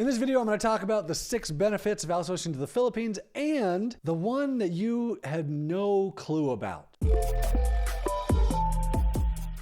In this video, I'm going to talk about the 6 benefits of outsourcing to the Philippines and the one that you had no clue about.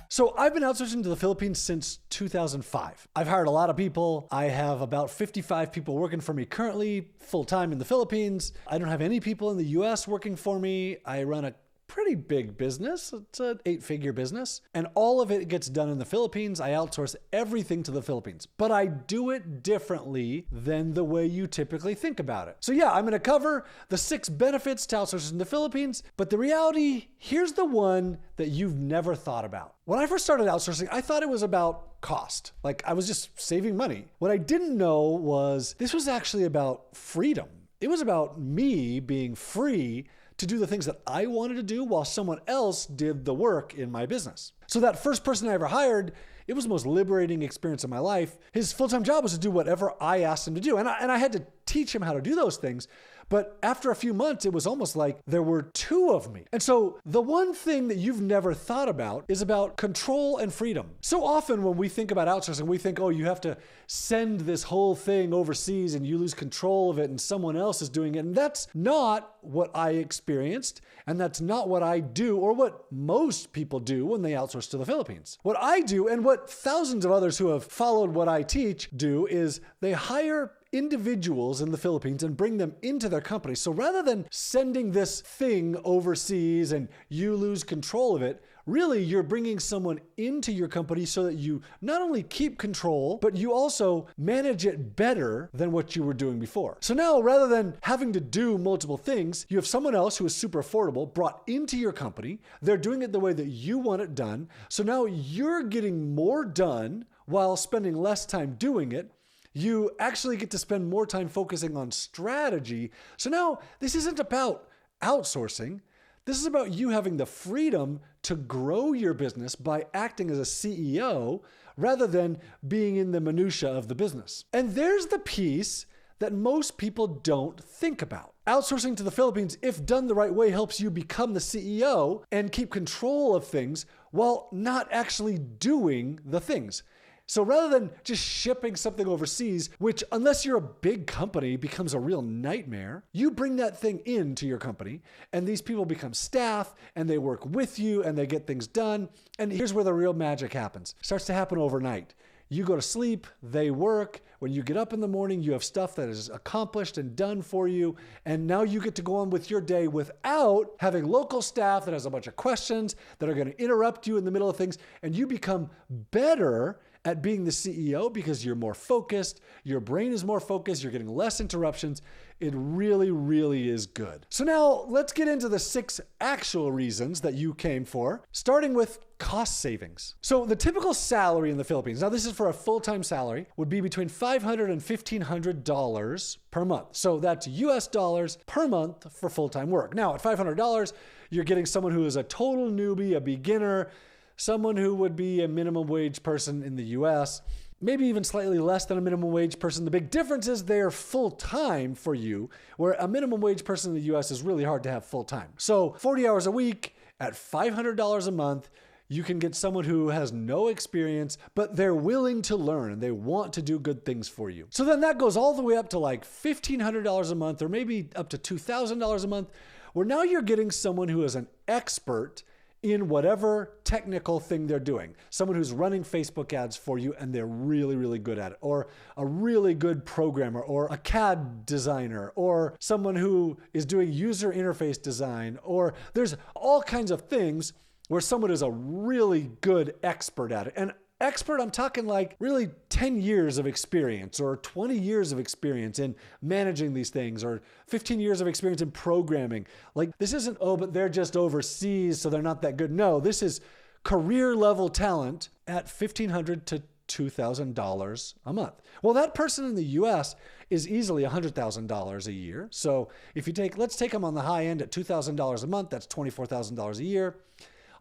So I've been outsourcing to the Philippines since 2005. I've hired a lot of people. I have about 55 people working for me currently, full-time in the Philippines. I don't have any people in the US working for me. I run a pretty big business. It's an 8-figure business. And all of it gets done in the Philippines. I outsource everything to the Philippines, but I do it differently than the way you typically think about it. So yeah, I'm going to cover the 6 benefits to outsourcing in the Philippines, but the reality, here's the one that you've never thought about. When I first started outsourcing, I thought it was about cost. Like I was just saving money. What I didn't know was this was actually about freedom. It was about me being free to do the things that I wanted to do while someone else did the work in my business. So that first person I ever hired, it was the most liberating experience of my life. His full-time job was to do whatever I asked him to do. And I had to teach him how to do those things. But after a few months, it was almost like there were 2 of me. And so the one thing that you've never thought about is about control and freedom. So often when we think about outsourcing, we think, oh, you have to send this whole thing overseas and you lose control of it and someone else is doing it. And that's not what I experienced. And that's not what I do or what most people do when they outsource to the Philippines. What I do and what thousands of others who have followed what I teach do is they hire individuals in the Philippines and bring them into their company. So rather than sending this thing overseas and you lose control of it, really you're bringing someone into your company so that you not only keep control, but you also manage it better than what you were doing before. So now rather than having to do multiple things, you have someone else who is super affordable brought into your company. They're doing it the way that you want it done. So now you're getting more done while spending less time doing it. You actually get to spend more time focusing on strategy. So now this isn't about outsourcing. This is about you having the freedom to grow your business by acting as a CEO rather than being in the minutia of the business. And there's the piece that most people don't think about. Outsourcing to the Philippines, if done the right way, helps you become the CEO and keep control of things while not actually doing the things. So rather than just shipping something overseas, which unless you're a big company becomes a real nightmare, you bring that thing into your company and these people become staff and they work with you and they get things done. And here's where the real magic happens. It starts to happen overnight. You go to sleep, they work. When you get up in the morning, you have stuff that is accomplished and done for you. And now you get to go on with your day without having local staff that has a bunch of questions that are going to interrupt you in the middle of things. And you become better at being the CEO because you're more focused, your brain is more focused, you're getting less interruptions. It really, really is good. So now let's get into the 6 actual reasons that you came for, starting with cost savings. So the typical salary in the Philippines, now this is for a full-time salary, would be between $500 and $1,500 per month. So that's US dollars per month for full-time work. Now at $500, you're getting someone who is a total newbie, a beginner, someone who would be a minimum wage person in the US, maybe even slightly less than a minimum wage person. The big difference is they're full-time for you, where a minimum wage person in the US is really hard to have full-time. So 40 hours a week at $500 a month, you can get someone who has no experience, but they're willing to learn and they want to do good things for you. So then that goes all the way up to like $1,500 a month or maybe up to $2,000 a month, where now you're getting someone who is an expert in whatever technical thing they're doing. Someone who's running Facebook ads for you and they're really, really good at it. Or a really good programmer or a CAD designer or someone who is doing user interface design. Or there's all kinds of things where someone is a really good expert at it. And expert, I'm talking like really 10 years of experience or 20 years of experience in managing these things or 15 years of experience in programming. Like this isn't, oh, but they're just overseas, so they're not that good. No, this is career level talent at $1,500 to $2,000 a month. Well, that person in the US is easily $100,000 a year. So if you let's take them on the high end at $2,000 a month, that's $24,000 a year.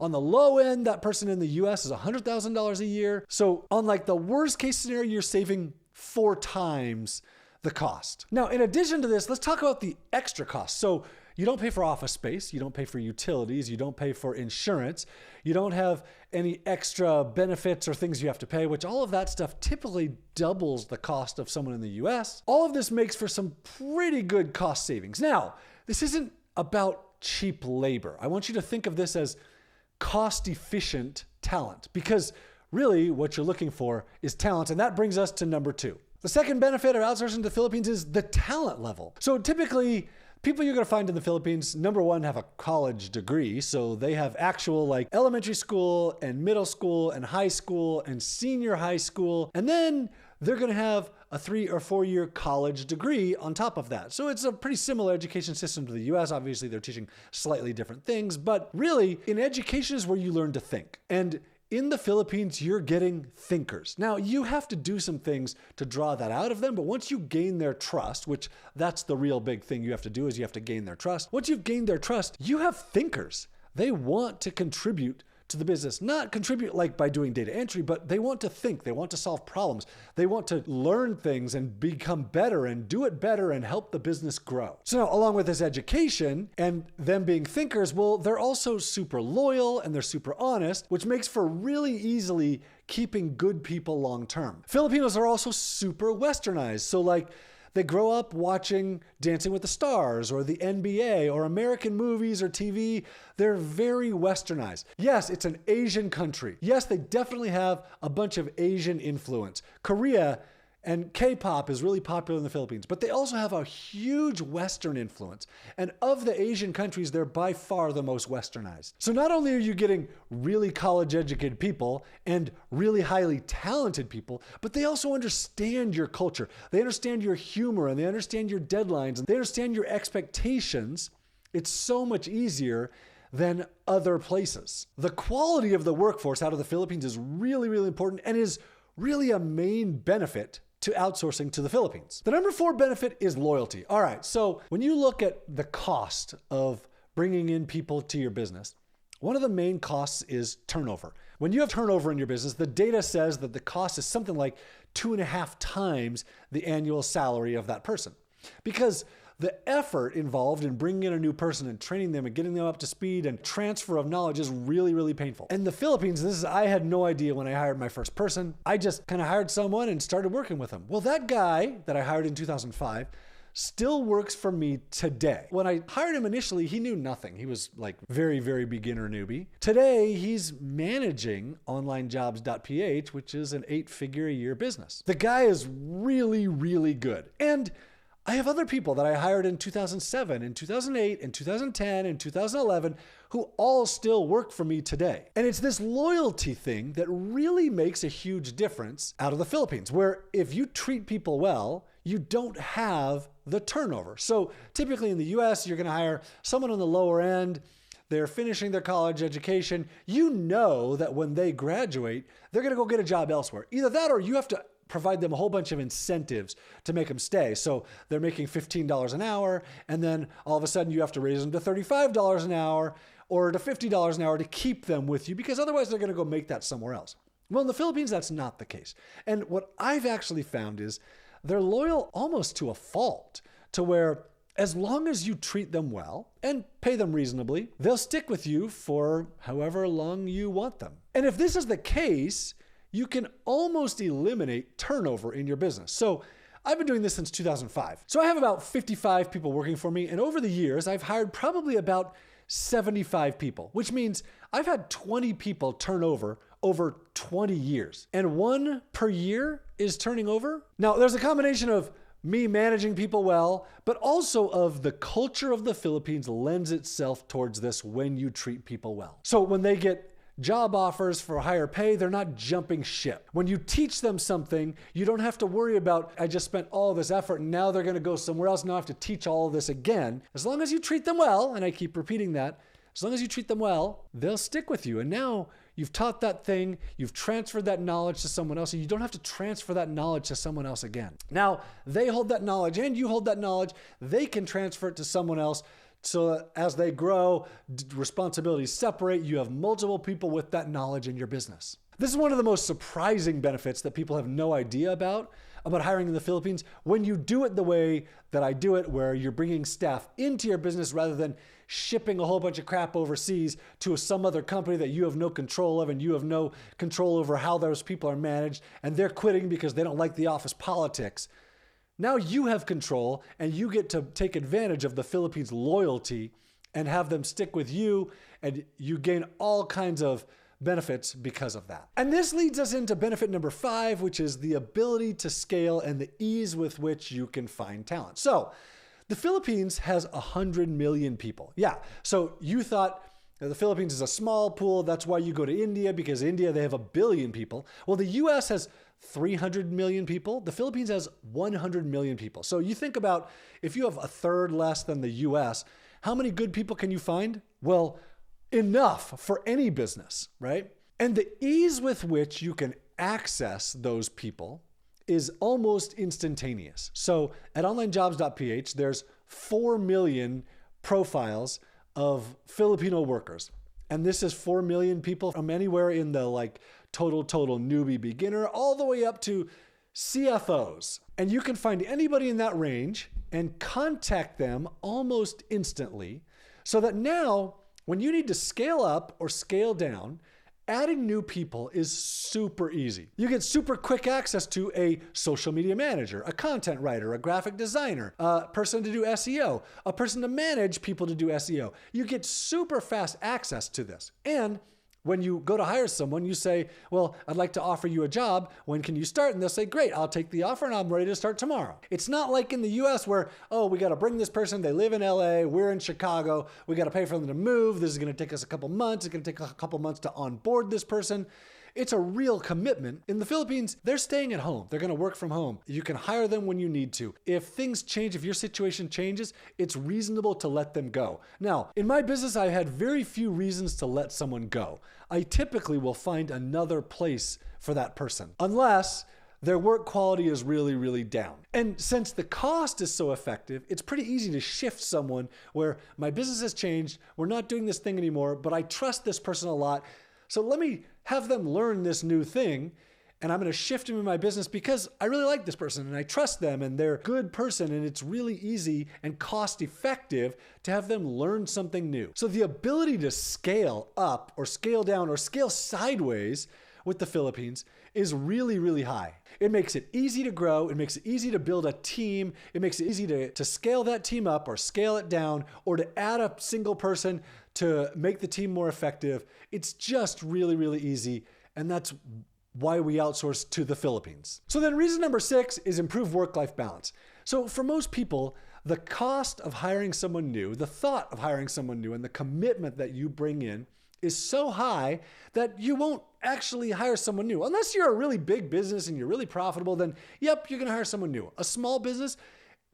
On the low end, that person in the US is $100,000 a year. So on like the worst case scenario, you're saving 4 times the cost. Now, in addition to this, let's talk about the extra costs. So you don't pay for office space, you don't pay for utilities, you don't pay for insurance, you don't have any extra benefits or things you have to pay, which all of that stuff typically doubles the cost of someone in the US. All of this makes for some pretty good cost savings. Now, this isn't about cheap labor. I want you to think of this as cost-efficient talent, because really what you're looking for is talent, and that brings us to number 2. The second benefit of outsourcing to the Philippines is the talent level. So typically, people you're going to find in the Philippines, number 1, have a college degree. So they have actual like elementary school and middle school and high school and senior high school. And then they're going to have a 3 or 4 year college degree on top of that. So it's a pretty similar education system to the US. Obviously, they're teaching slightly different things, but really in education is where you learn to think. And in the Philippines, you're getting thinkers. Now, you have to do some things to draw that out of them, but once you gain their trust, which that's the real big thing you have to do, is you have to gain their trust. Once you've gained their trust, you have thinkers. They want to contribute to the business. Not contribute like by doing data entry, but they want to think, they want to solve problems. They want to learn things and become better and do it better and help the business grow. So now, along with this education and them being thinkers, well, they're also super loyal and they're super honest, which makes for really easily keeping good people long term. Filipinos are also super westernized. So like, they grow up watching Dancing with the Stars or the NBA or American movies or TV. They're very westernized. Yes, it's an Asian country. Yes, they definitely have a bunch of Asian influence. Korea and K-pop is really popular in the Philippines, but they also have a huge Western influence. And of the Asian countries, they're by far the most westernized. So not only are you getting really college-educated people and really highly talented people, but they also understand your culture. They understand your humor and they understand your deadlines and they understand your expectations. It's so much easier than other places. The quality of the workforce out of the Philippines is really, really important and is really a main benefit to outsourcing to the Philippines. The number 4 benefit is loyalty. All right, so when you look at the cost of bringing in people to your business, one of the main costs is turnover. When you have turnover in your business, the data says that the cost is something like 2.5 times the annual salary of that person. Because the effort involved in bringing in a new person and training them and getting them up to speed and transfer of knowledge is really, really painful. In the Philippines, I had no idea when I hired my first person. I just kind of hired someone and started working with them. Well, that guy that I hired in 2005 still works for me today. When I hired him initially, he knew nothing. He was like very, very beginner newbie. Today, he's managing Onlinejobs.ph, which is an 8-figure a year business. The guy is really, really good. And I have other people that I hired in 2007, in 2008, in 2010, in 2011, who all still work for me today. And it's this loyalty thing that really makes a huge difference out of the Philippines, where if you treat people well, you don't have the turnover. So typically in the US, you're gonna hire someone on the lower end, they're finishing their college education. You know that when they graduate, they're gonna go get a job elsewhere. Either that or you have to provide them a whole bunch of incentives to make them stay. So they're making $15 an hour, and then all of a sudden you have to raise them to $35 an hour or to $50 an hour to keep them with you, because otherwise they're going to go make that somewhere else. Well, in the Philippines, that's not the case. And what I've actually found is they're loyal almost to a fault, to where as long as you treat them well and pay them reasonably, they'll stick with you for however long you want them. And if this is the case, you can almost eliminate turnover in your business. So I've been doing this since 2005. So I have about 55 people working for me. And over the years, I've hired probably about 75 people, which means I've had 20 people turn over 20 years. And 1 per year is turning over. Now, there's a combination of me managing people well, but also of the culture of the Philippines lends itself towards this when you treat people well. So when they get job offers for higher pay, they're not jumping ship. When you teach them something, you don't have to worry about, I just spent all this effort and now they're going to go somewhere else and now I have to teach all of this again. As long as you treat them well, and I keep repeating that, as long as you treat them well, they'll stick with you. And now you've taught that thing, you've transferred that knowledge to someone else, and you don't have to transfer that knowledge to someone else again. Now, they hold that knowledge and you hold that knowledge, they can transfer it to someone else. So that as they grow, responsibilities separate, you have multiple people with that knowledge in your business. This is one of the most surprising benefits that people have no idea about about hiring in the Philippines when you do it the way that I do it, where you're bringing staff into your business rather than shipping a whole bunch of crap overseas to some other company that you have no control of, and you have no control over how those people are managed, and they're quitting because they don't like the office politics. Now you have control, and you get to take advantage of the Philippines' loyalty and have them stick with you, and you gain all kinds of benefits because of that. And this leads us into benefit number 5, which is the ability to scale and the ease with which you can find talent. So the Philippines has 100 million people. Yeah, so you thought the Philippines is a small pool, that's why you go to India, because India, they have 1 billion people. Well, the US has 300 million people. The Philippines has 100 million people. So you think about, if you have a third less than the US, how many good people can you find? Well, enough for any business, right? And the ease with which you can access those people is almost instantaneous. So at Onlinejobs.ph, there's 4 million profiles of Filipino workers. And this is 4 million people from anywhere in the total newbie beginner, all the way up to CFOs. And you can find anybody in that range and contact them almost instantly, so that now when you need to scale up or scale down, adding new people is super easy. You get super quick access to a social media manager, a content writer, a graphic designer, a person to do SEO, a person to manage people to do SEO. You get super fast access to this. And when you go to hire someone, you say, well, I'd like to offer you a job. When can you start? And they'll say, great, I'll take the offer and I'm ready to start tomorrow. It's not like in the US where, oh, we got to bring this person. They live in LA. We're in Chicago. We got to pay for them to move. This is going to take us a couple months. It's going to take a couple months to onboard this person. It's a real commitment. In the Philippines, they're staying at home. They're going to work from home. You can hire them when you need to. If things change, if your situation changes, it's reasonable to let them go. Now, in my business, I had very few reasons to let someone go. I typically will find another place for that person, unless their work quality is really, really down. And since the cost is so effective, it's pretty easy to shift someone where my business has changed. We're not doing this thing anymore, but I trust this person a lot. So let me have them learn this new thing, and I'm going to shift them in my business because I really like this person and I trust them and they're a good person, and it's really easy and cost effective to have them learn something new. So the ability to scale up or scale down or scale sideways with the Philippines is really, really high. It makes it easy to grow. It makes it easy to build a team. It makes it easy to scale that team up or scale it down, or to add a single person to make the team more effective. It's just really, really easy. And that's why we outsource to the Philippines. So then reason number 6 is improve work-life balance. So for most people, the cost of hiring someone new, the thought of hiring someone new, and the commitment that you bring in is so high that you won't actually hire someone new. Unless you're a really big business and you're really profitable, then yep, you're going to hire someone new. A small business,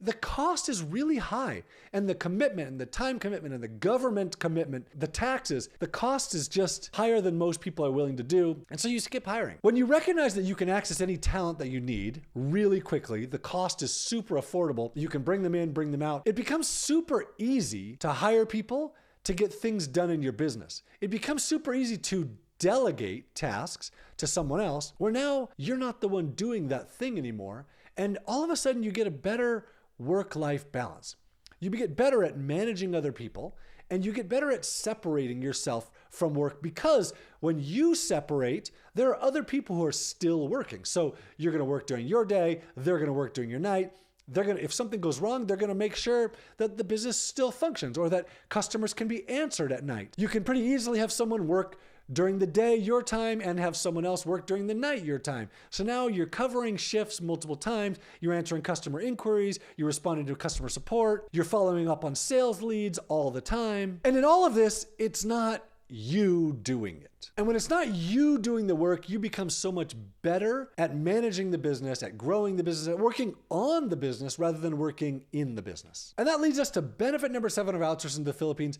the cost is really high, and the commitment and the time commitment and the government commitment, the taxes, the cost is just higher than most people are willing to do. And so you skip hiring. When you recognize that you can access any talent that you need really quickly, the cost is super affordable. You can bring them in, bring them out. It becomes super easy to hire people to get things done in your business. It becomes super easy to delegate tasks to someone else, where now you're not the one doing that thing anymore. And all of a sudden you get a better work-life balance. You get better at managing other people, and you get better at separating yourself from work, because when you separate, there are other people who are still working. So you're going to work during your day, they're going to work during your night. If something goes wrong, they're going to make sure that the business still functions, or that customers can be answered at night. You can pretty easily have someone work during the day, your time, and have someone else work during the night, your time. So now you're covering shifts multiple times. You're answering customer inquiries. You're responding to customer support. You're following up on sales leads all the time. And in all of this, it's not you doing it. And when it's not you doing the work, you become so much better at managing the business, at growing the business, at working on the business rather than working in the business. And that leads us to benefit number 7 of outsourcing to the Philippines.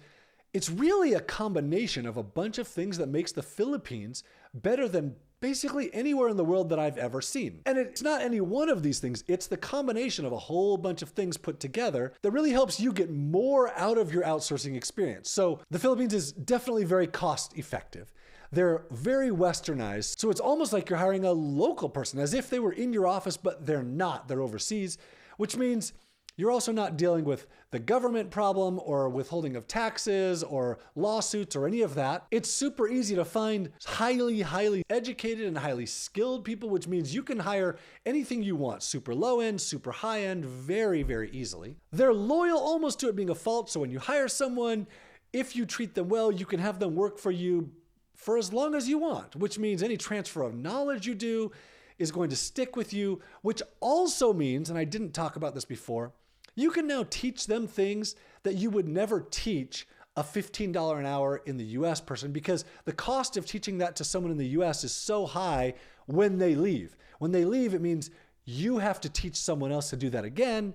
It's really a combination of a bunch of things that makes the Philippines better than basically anywhere in the world that I've ever seen. And it's not any one of these things. It's the combination of a whole bunch of things put together that really helps you get more out of your outsourcing experience. So the Philippines is definitely very cost effective. They're very westernized. So it's almost like you're hiring a local person, as if they were in your office, but they're not. They're overseas, which means you're also not dealing with the government problem or withholding of taxes or lawsuits or any of that. It's super easy to find highly educated and highly skilled people, which means you can hire anything you want, super low end, super high end, very easily. They're loyal almost to it being a fault. So when you hire someone, if you treat them well, you can have them work for you for as long as you want, which means any transfer of knowledge you do is going to stick with you, which also means, and I didn't talk about this before, you can now teach them things that you would never teach a $15 an hour in the US person, because the cost of teaching that to someone in the US is so high when they leave. When they leave, it means you have to teach someone else to do that again.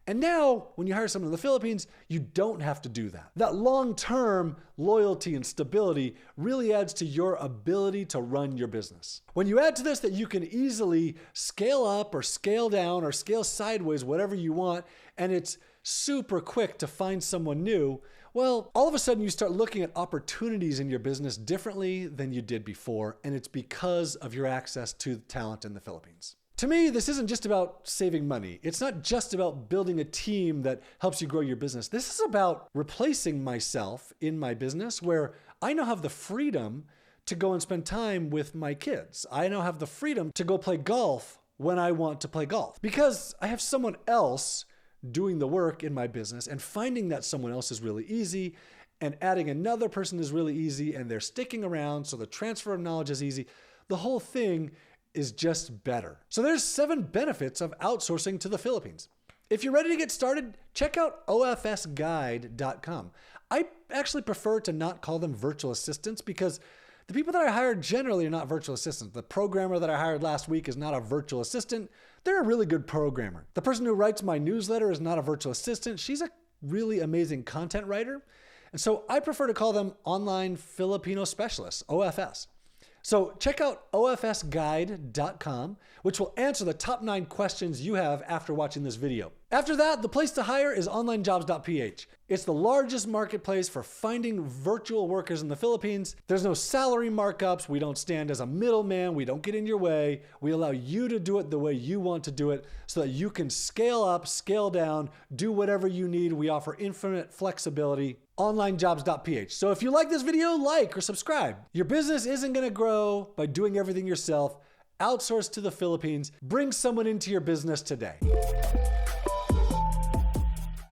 And now, when you hire someone in the Philippines, you don't have to do that. That long-term loyalty and stability really adds to your ability to run your business. When you add to this that you can easily scale up or scale down or scale sideways, whatever you want, and it's super quick to find someone new, well, all of a sudden you start looking at opportunities in your business differently than you did before, and it's because of your access to talent in the Philippines. To me, this isn't just about saving money. It's not just about building a team that helps you grow your business. This is about replacing myself in my business, where I now have the freedom to go and spend time with my kids. I now have the freedom to go play golf when I want to play golf, because I have someone else doing the work in my business, and finding that someone else is really easy, and adding another person is really easy, and they're sticking around, so the transfer of knowledge is easy. The whole thing is just better. So there's 7 benefits of outsourcing to the Philippines. If you're ready to get started, check out ofsguide.com. I actually prefer to not call them virtual assistants, because the people that I hired generally are not virtual assistants. The programmer that I hired last week is not a virtual assistant. They're a really good programmer. The person who writes my newsletter is not a virtual assistant. She's a really amazing content writer. And so I prefer to call them online Filipino specialists, OFS. So check out ofsguide.com, which will answer the top 9 questions you have after watching this video. After that, the place to hire is Onlinejobs.ph. It's the largest marketplace for finding virtual workers in the Philippines. There's no salary markups. We don't stand as a middleman. We don't get in your way. We allow you to do it the way you want to do it, so that you can scale up, scale down, do whatever you need. We offer infinite flexibility. Onlinejobs.ph. So if you like this video, like or subscribe. Your business isn't going to grow by doing everything yourself. Outsource to the Philippines. Bring someone into your business today.